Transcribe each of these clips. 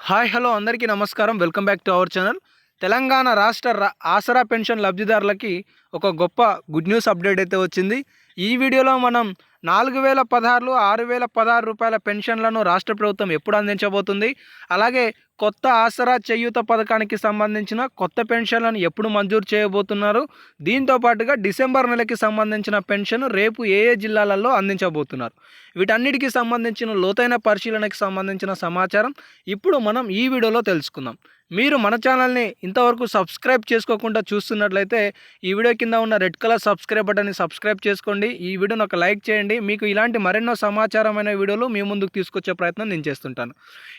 Hi hello అందరికీ నమస్కారం. Welcome back to our channel. Telangana రాష్ట్ర ఆసరా పెన్షన్ లబ్ధిదారులకి ఒక గొప్ప గుడ్ న్యూస్ అప్డేట్ అయితే వచ్చింది. ఈ వీడియోలో మనం 4016 6016 రూపాయల పెన్షన్లను రాష్ట్ర ప్రభుత్వం ఎప్పుడు అందించబోతుంది, అలాగే కొత్త ఆసరా చేయూత పథకానికి సంబంధించిన కొత్త పెన్షన్లను ఎప్పుడు మంజూరు చేయబోతున్నారు, దీంతో పాటుగా డిసెంబర్ నెలకి సంబంధించిన పెన్షన్ రేపు ఏ ఏ జిల్లాలలో అందించబోతున్నారు, వీటన్నిటికీ సంబంధించిన లోతైన పరిశీలనకి సంబంధించిన సమాచారం ఇప్పుడు మనం ఈ వీడియోలో తెలుసుకుందాం. మీరు మన ఛానల్ని ఇంతవరకు సబ్స్క్రైబ్ చేసుకోకుండా చూస్తున్నట్లయితే ఈ వీడియో కింద ఉన్న రెడ్ కలర్ సబ్స్క్రైబ్ బటన్ని సబ్స్క్రైబ్ చేసుకోండి. ఈ వీడియోని ఒక లైక్ చేయండి. మీకు ఇలాంటి మరెన్నో సమాచారమైన వీడియోలు మీ ముందుకు తీసుకొచ్చే ప్రయత్నం నేను చేస్తుంటాను.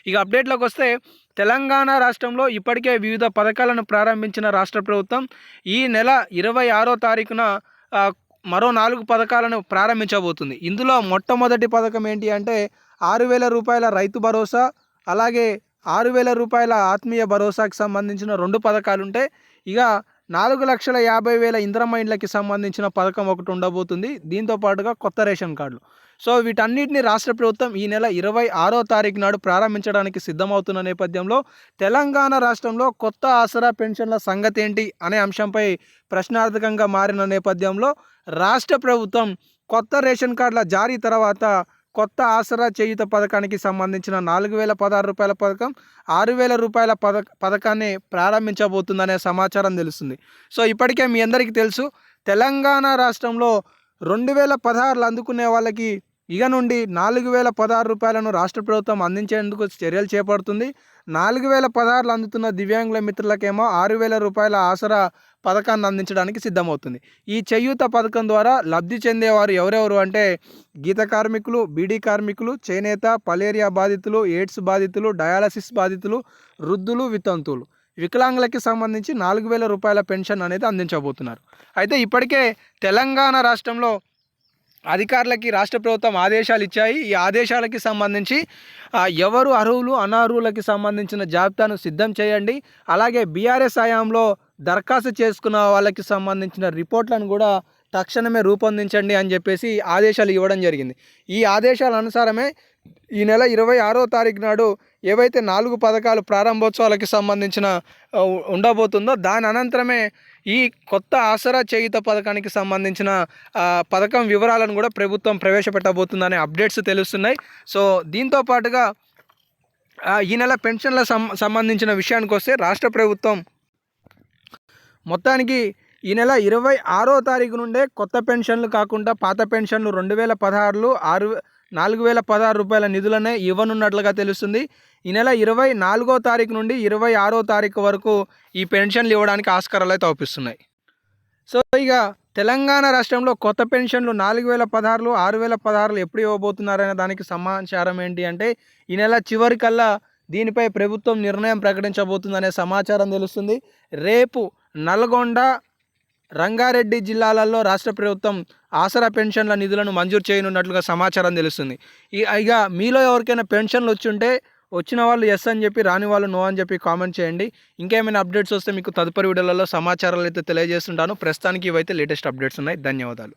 ఇక అప్డేట్లోకి వస్తే, తెలంగాణ రాష్ట్రంలో ఇప్పటికే వివిధ పథకాలను ప్రారంభించిన రాష్ట్ర ప్రభుత్వం ఈ నెల 26వ తారీఖున మరో 4 పథకాలను ప్రారంభించబోతుంది. ఇందులో మొట్టమొదటి పథకం ఏంటి అంటే 6,000 రూపాయల రైతు భరోసా, అలాగే 6,000 రూపాయల ఆత్మీయ భరోసాకి సంబంధించిన 2 పథకాలు ఉంటాయి. ఇక 4,50,000 ఇందిరమ్మ ఇండ్లకి సంబంధించిన పథకం ఒకటి ఉండబోతుంది. దీంతో పాటుగా కొత్త రేషన్ కార్డులు. సో వీటన్నిటిని రాష్ట్ర ప్రభుత్వం ఈ నెల 26వ తారీఖు నాడు ప్రారంభించడానికి సిద్ధమవుతున్న నేపథ్యంలో తెలంగాణ రాష్ట్రంలో కొత్త ఆసరా పెన్షన్ల సంగతి ఏంటి అనే అంశంపై ప్రశ్నార్థకంగా మారిన నేపథ్యంలో రాష్ట్ర ప్రభుత్వం కొత్త రేషన్ కార్డుల జారీ తర్వాత కొత్త ఆసరా చేయూత పథకానికి సంబంధించిన 4,016 రూపాయల పథకం, 6,000 రూపాయల పథకాన్ని ప్రారంభించబోతుందనే సమాచారం తెలుస్తుంది. సో ఇప్పటికే మీ అందరికీ తెలుసు, తెలంగాణ రాష్ట్రంలో 2016 అందుకునే వాళ్ళకి ఇక నుండి 4,016 రూపాయలను రాష్ట్ర ప్రభుత్వం అందించేందుకు చర్యలు చేపడుతుంది. 4,016 అందుతున్న దివ్యాంగుల మిత్రులకేమో 6,000 రూపాయల ఆసరా పథకాన్ని అందించడానికి సిద్ధమవుతుంది. ఈ చేయూత పథకం ద్వారా లబ్ధి చెందేవారు ఎవరెవరు అంటే గీత కార్మికులు, బీడీ కార్మికులు, చేనేత, పలేరియా బాధితులు, ఎయిడ్స్ బాధితులు, డయాలసిస్ బాధితులు, వృద్ధులు, వితంతువులు, వికలాంగులకి సంబంధించి 4,000 రూపాయల పెన్షన్ అనేది అందించబోతున్నారు. అయితే ఇప్పటికే తెలంగాణ రాష్ట్రంలో అధికారులకి రాష్ట్ర ప్రభుత్వం ఆదేశాలు ఇచ్చాయి. ఈ ఆదేశాలకి సంబంధించి ఎవరు అర్హులు అనర్హులకి సంబంధించిన జాబితాను సిద్ధం చేయండి, అలాగే బీఆర్ఎస్ హయాంలో దరఖాస్తు చేసుకున్న వాళ్ళకి సంబంధించిన రిపోర్ట్లను కూడా తక్షణమే రూపొందించండి అని చెప్పేసి ఆదేశాలు ఇవ్వడం జరిగింది. ఈ ఆదేశాల అనుసారమే ఈ నెల 26వ తారీఖు నాడు ఏవైతే 4 పథకాలు ప్రారంభోత్సవాలకి సంబంధించిన ఉండబోతుందో దాని అనంతరమే ఈ కొత్త ఆసరా చేయూత పథకానికి సంబంధించిన పథకం వివరాలను కూడా ప్రభుత్వం ప్రవేశపెట్టబోతుందనే అప్డేట్స్ తెలుస్తున్నాయి. సో దీంతో పాటుగా ఈ నెల పెన్షన్ల సంబంధించిన విషయానికి వస్తే రాష్ట్ర ప్రభుత్వం మొత్తానికి ఈ నెల 26వ తారీఖు నుండే కొత్త పెన్షన్లు కాకుండా పాత పెన్షన్లు 2016లో 4,016 రూపాయల నిధులనే ఇవ్వనున్నట్లుగా తెలుస్తుంది. ఈ నెల 24వ తారీఖు నుండి 26వ తారీఖు వరకు ఈ పెన్షన్లు ఇవ్వడానికి ఆస్కారాలు అయితే అవుపిస్తున్నాయి. సో ఇక తెలంగాణ రాష్ట్రంలో కొత్త పెన్షన్లు 4,016 6,016 ఎప్పుడు ఇవ్వబోతున్నారనే దానికి సమాచారం ఏంటి అంటే ఈ నెల చివరికల్లా దీనిపై ప్రభుత్వం నిర్ణయం ప్రకటించబోతుందనే సమాచారం తెలుస్తుంది. రేపు నల్గొండ, రంగారెడ్డి జిల్లాలలో రాష్ట్ర ప్రభుత్వం ఆసరా పెన్షన్ల నిధులను మంజూరు చేయనున్నట్లుగా సమాచారం తెలుస్తుంది. ఇక మీలో ఎవరికైనా పెన్షన్లు వచ్చిన వాళ్ళు ఎస్ అని చెప్పి, రాని వాళ్ళు నో అని చెప్పి కామెంట్ చేయండి. ఇంకేమైనా అప్డేట్స్ వస్తే మీకు తదుపరి వీడియోలలో సమాచారాలు అయితే తెలియజేస్తుంటాను. ప్రస్తుతానికి ఇవైతే లేటెస్ట్ అప్డేట్స్ ఉన్నాయి. ధన్యవాదాలు.